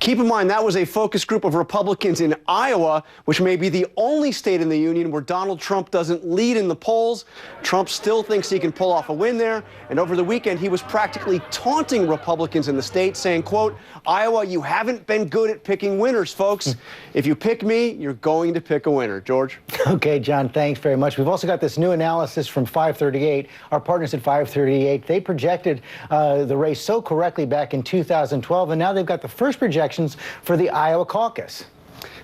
Keep in mind, that was a focus group of Republicans in Iowa, which may be the only state in the union where Donald Trump doesn't lead in the polls. Trump still thinks he can pull off a win there. And over the weekend, he was practically taunting Republicans in the state, saying, quote, "Iowa, you haven't been good at picking winners, folks. If you pick me, you're going to pick a winner." George? Okay, John, thanks very much. We've also got this new analysis from 538. Our partners at 538, they projected the race so correctly back in 2012, and now they've got the first projections for the Iowa caucus.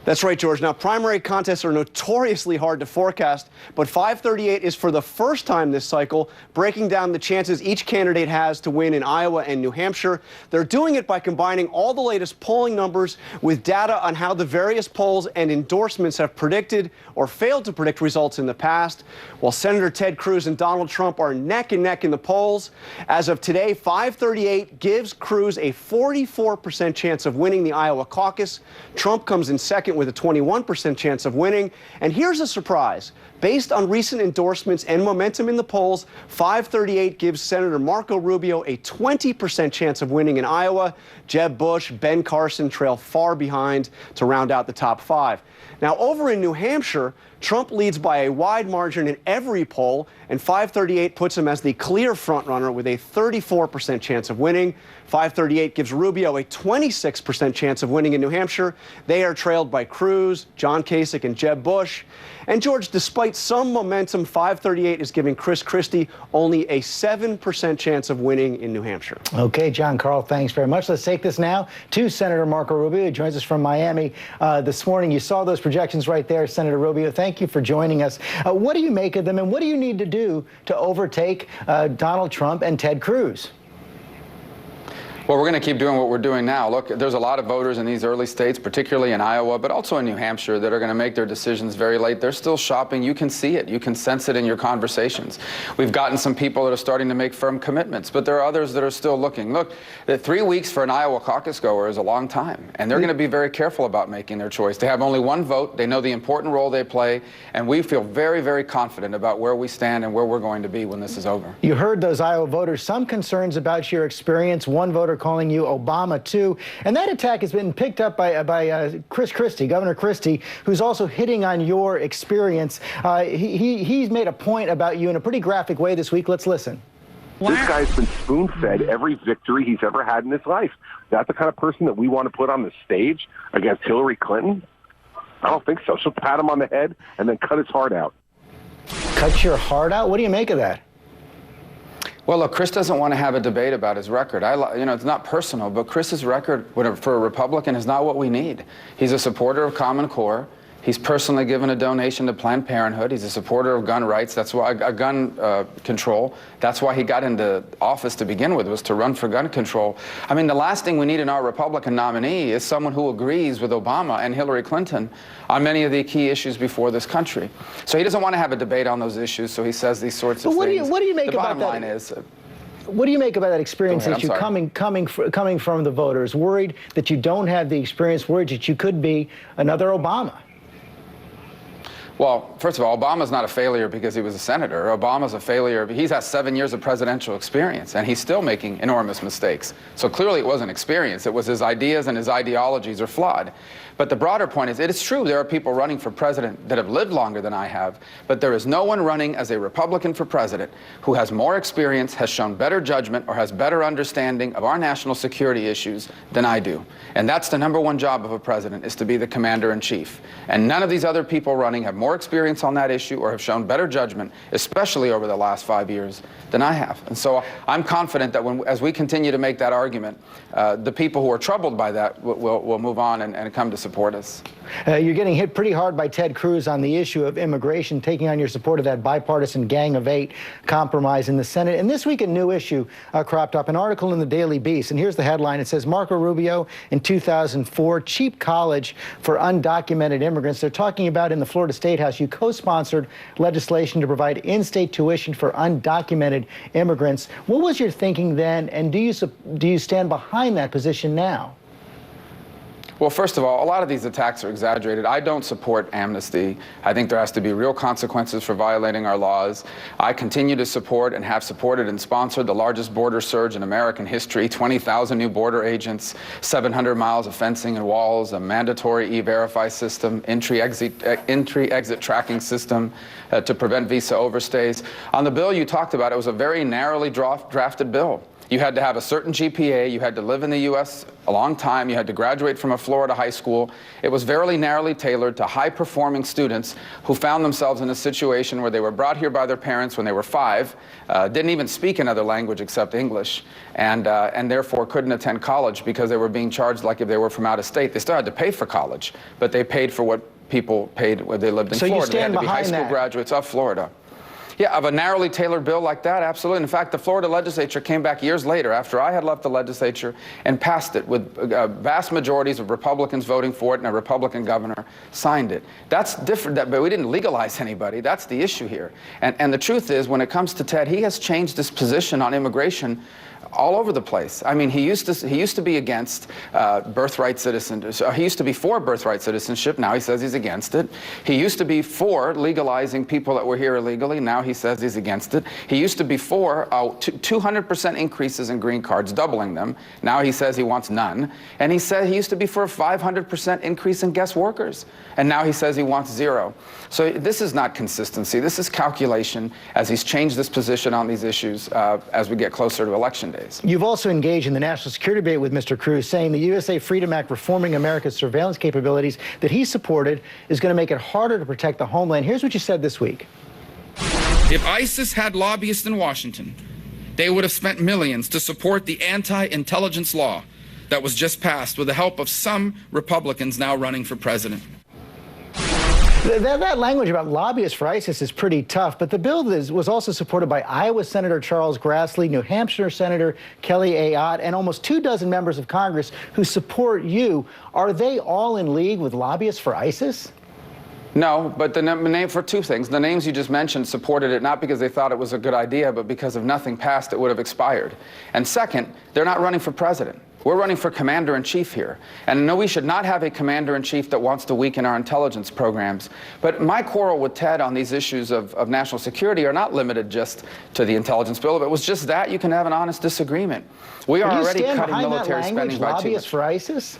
That's right, George. Now, primary contests are notoriously hard to forecast, but 538 is for the first time this cycle breaking down the chances each candidate has to win in Iowa and New Hampshire. They're doing it by combining all the latest polling numbers with data on how the various polls and endorsements have predicted or failed to predict results in the past. While Senator Ted Cruz and Donald Trump are neck and neck in the polls, as of today, 538 gives Cruz a 44% chance of winning the Iowa caucus. Trump comes in second with a 21% chance of winning. And here's a surprise. Based on recent endorsements and momentum in the polls, 538 gives Senator Marco Rubio a 20% chance of winning in Iowa. Jeb Bush, Ben Carson trail far behind to round out the top five. Now, over in New Hampshire, Trump leads by a wide margin in every poll, and 538 puts him as the clear frontrunner with a 34% chance of winning. 538 gives Rubio a 26% chance of winning in New Hampshire. They are trailed by Cruz, John Kasich, and Jeb Bush. And, George, despite some momentum, 538 is giving Chris Christie only a 7% chance of winning in New Hampshire. Okay, John Carl, thanks very much. Let's take this now to Senator Marco Rubio, who joins us from Miami this morning. You saw those projections right there, Senator Rubio. Thank you for joining us. What do you make of them, and what do you need to do to overtake Donald Trump and Ted Cruz? Well, we're going to keep doing what we're doing now. Look, there's a lot of voters in these early states, particularly in Iowa, but also in New Hampshire, that are going to make their decisions very late. They're still shopping. You can see it. You can sense it in your conversations. We've gotten some people that are starting to make firm commitments, but there are others that are still looking. Look, the 3 weeks for an Iowa caucus goer is a long time, and they're going to be very careful about making their choice. They have only one vote. They know the important role they play, and we feel very, very confident about where we stand and where we're going to be when this is over. You heard those Iowa voters, some concerns about your experience. One voter calling you Obama, too. And that attack has been picked up by Chris Christie, Governor Christie, who's also hitting on your experience. He's made a point about you in a pretty graphic way this week. Let's listen. This guy's been spoon-fed every victory he's ever had in his life. That's the kind of person that we want to put on the stage against Hillary Clinton? I don't think so. So pat him on the head and then cut his heart out. Cut your heart out? What do you make of that? Well, look, Chris doesn't want to have a debate about his record. It's not personal, but Chris's record for a Republican is not what we need. He's a supporter of Common Core. He's personally given a donation to Planned Parenthood. He's a supporter of gun rights. That's why gun control. That's why he got into office to begin with, was to run for gun control. I mean, the last thing we need in our Republican nominee is someone who agrees with Obama and Hillary Clinton on many of the key issues before this country. So he doesn't want to have a debate on those issues, so he says these sorts of things. What do you make about that? The bottom line is, what do you make about that experience that you coming from the voters, worried that you don't have the experience, worried that you could be another Obama? Well, first of all, Obama's not a failure because he was a senator. Obama's a failure. He's had 7 years of presidential experience, and he's still making enormous mistakes. So clearly it wasn't experience. It was his ideas and his ideologies are flawed. But the broader point is, it is true there are people running for president that have lived longer than I have, but there is no one running as a Republican for president who has more experience, has shown better judgment, or has better understanding of our national security issues than I do. And that's the #1 job of a president, is to be the commander-in-chief. And none of these other people running have more experience on that issue or have shown better judgment, especially over the last 5 years, than I have. And so I'm confident that as we continue to make that argument, the people who are troubled by that will move on and come to support us. You're getting hit pretty hard by Ted Cruz on the issue of immigration, taking on your support of that bipartisan Gang of Eight compromise in the Senate. And this week, a new issue cropped up, an article in the Daily Beast. And here's the headline. It says, Marco Rubio in 2004, cheap college for undocumented immigrants. They're talking about in the Florida State House, you co-sponsored legislation to provide in-state tuition for undocumented immigrants. What was your thinking then, and do you stand behind that position now? Well, first of all, a lot of these attacks are exaggerated. I don't support amnesty. I think there has to be real consequences for violating our laws. I continue to support and have supported and sponsored the largest border surge in American history, 20,000 new border agents, 700 miles of fencing and walls, a mandatory e-verify system, entry-exit tracking system to prevent visa overstays. On the bill you talked about, it was a very narrowly drafted bill. You had to have a certain GPA, you had to live in the U.S. a long time, you had to graduate from a Florida high school. It was very narrowly tailored to high-performing students who found themselves in a situation where they were brought here by their parents when they were 5, didn't even speak another language except English, and therefore couldn't attend college because they were being charged like if they were from out of state. They still had to pay for college, but they paid for what people paid when they lived in Florida. You stand they had to be high behind school that. graduates of Florida. Yeah, of a narrowly tailored bill like that, absolutely. In fact, the Florida legislature came back years later, after I had left the legislature, and passed it with vast majorities of Republicans voting for it, and a Republican governor signed it. That's different, but we didn't legalize anybody. That's the issue here. And the truth is, when it comes to Ted, he has changed his position on immigration all over the place. I mean, he used to be against birthright citizenship. He used to be for birthright citizenship. Now he says he's against it. He used to be for legalizing people that were here illegally. Now he says he's against it. He used to be for 200% increases in green cards, doubling them. Now he says he wants none. And he said he used to be for a 500% increase in guest workers. And now he says he wants 0. So this is not consistency. This is calculation as he's changed this position on these issues as we get closer to election day. You've also engaged in the national security debate with Mr. Cruz, saying the USA Freedom Act reforming America's surveillance capabilities that he supported is going to make it harder to protect the homeland. Here's what you said this week. If ISIS had lobbyists in Washington, they would have spent millions to support the anti-intelligence law that was just passed with the help of some Republicans now running for president. That language about lobbyists for ISIS is pretty tough, but the bill was also supported by Iowa Senator Charles Grassley, New Hampshire Senator Kelly Ayotte, and almost 24 members of Congress who support you. Are they all in league with lobbyists for ISIS? No, but the name for 2 things. The names you just mentioned supported it not because they thought it was a good idea, but because if nothing passed, it would have expired. And second, they're not running for president. We're running for commander-in-chief here. And no, we should not have a commander-in-chief that wants to weaken our intelligence programs. But my quarrel with Ted on these issues of national security are not limited just to the intelligence bill. If it was just that, you can have an honest disagreement. We are already cutting military spending by 2%. Lobbyists for ISIS?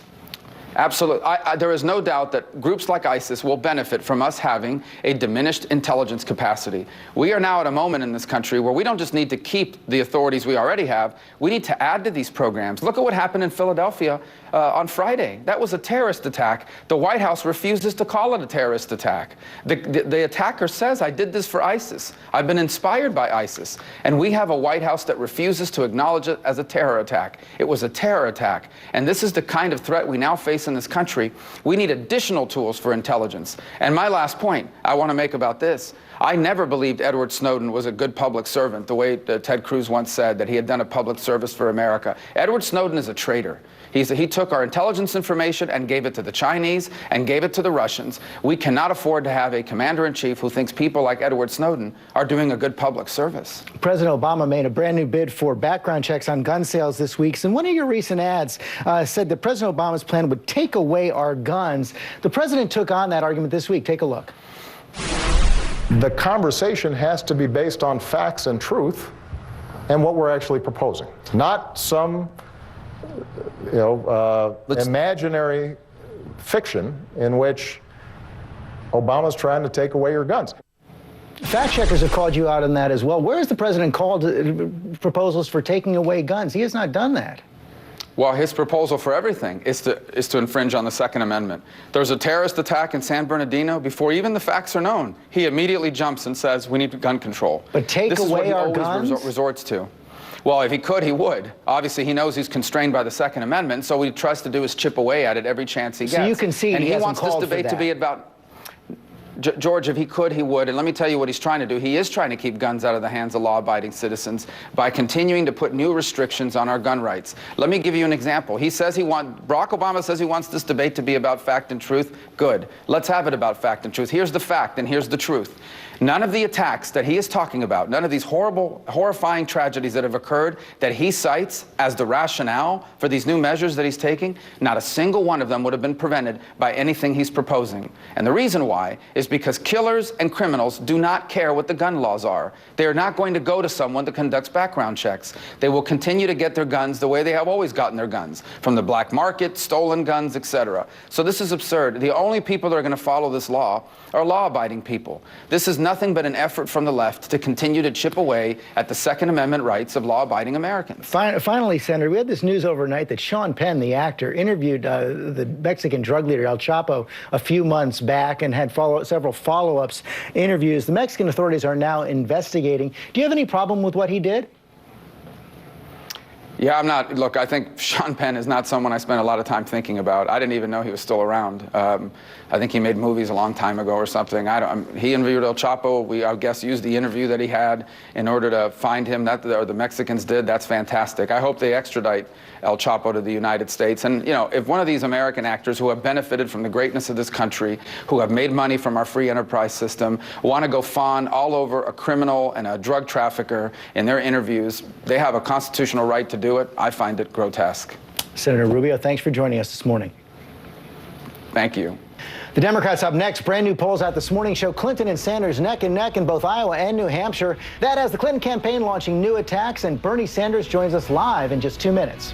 Absolutely. There is no doubt that groups like ISIS will benefit from us having a diminished intelligence capacity. We are now at a moment in this country where we don't just need to keep the authorities we already have, we need to add to these programs. Look at what happened in Philadelphia on Friday. That was a terrorist attack. The White House refuses to call it a terrorist attack. The attacker says, I did this for ISIS. I've been inspired by ISIS. And we have a White House that refuses to acknowledge it as a terror attack. It was a terror attack. And this is the kind of threat we now face in this country. We need additional tools for intelligence. And my last point I want to make about this, I never believed Edward Snowden was a good public servant, the way Ted Cruz once said that he had done a public service for America. Edward Snowden is a traitor. He took our intelligence information and gave it to the Chinese and gave it to the Russians. We cannot afford to have a commander-in-chief who thinks people like Edward Snowden are doing a good public service. President Obama made a brand new bid for background checks on gun sales this week. And one of your recent ads said that President Obama's plan would take away our guns. The president took on that argument this week. Take a look. The conversation has to be based on facts and truth and what we're actually proposing, not some imaginary fiction in which Obama's trying to take away your guns. Fact checkers have called you out on that as well. Where has the president called proposals for taking away guns? He has not done that. Well, his proposal for everything is to infringe on the Second Amendment. There's a terrorist attack in San Bernardino. Before even the facts are known, he immediately jumps and says, we need gun control. But take away our guns? This is what he always resorts to. Well, if he could, he would. Obviously, he knows he's constrained by the Second Amendment, so what he tries to do is chip away at it every chance he gets. So you can see and he wants this called debate for to that. be about... George, if he could, he would. And let me tell you what he's trying to do. He is trying to keep guns out of the hands of law-abiding citizens by continuing to put new restrictions on our gun rights. Let me give you an example. Barack Obama says he wants this debate to be about fact and truth. Good. Let's have it about fact and truth. Here's the fact and here's the truth. None of the attacks that he is talking about, none of these horrifying tragedies that have occurred that he cites as the rationale for these new measures that he's taking, not a single one of them would have been prevented by anything he's proposing. And the reason why is because killers and criminals do not care what the gun laws are. They are not going to go to someone that conducts background checks. They will continue to get their guns the way they have always gotten their guns, from the black market, stolen guns, etc. So this is absurd. The only people that are going to follow this law are law-abiding people. This is nothing but an effort from the left to continue to chip away at the Second Amendment rights of law-abiding Americans. Finally, Senator, we had this news overnight that Sean Penn, the actor, interviewed the Mexican drug leader El Chapo a few months back and had several follow-ups interviews. The Mexican authorities are now investigating. Do you have any problem with what he did? Yeah, look, I think Sean Penn is not someone I spent a lot of time thinking about. I didn't even know he was still around. I think he made movies a long time ago or something. He interviewed El Chapo. We, I guess, used the interview that he had in order to find him. Or the Mexicans did. That's fantastic. I hope they extradite El Chapo to the United States. And, if one of these American actors who have benefited from the greatness of this country, who have made money from our free enterprise system, want to go fawn all over a criminal and a drug trafficker in their interviews, they have a constitutional right to do it. I find it grotesque. Senator Rubio, thanks for joining us this morning. Thank you. The Democrats up next. Brand new polls out this morning show Clinton and Sanders neck and neck in both Iowa and New Hampshire. That has the Clinton campaign launching new attacks, and Bernie Sanders joins us live in just 2 minutes.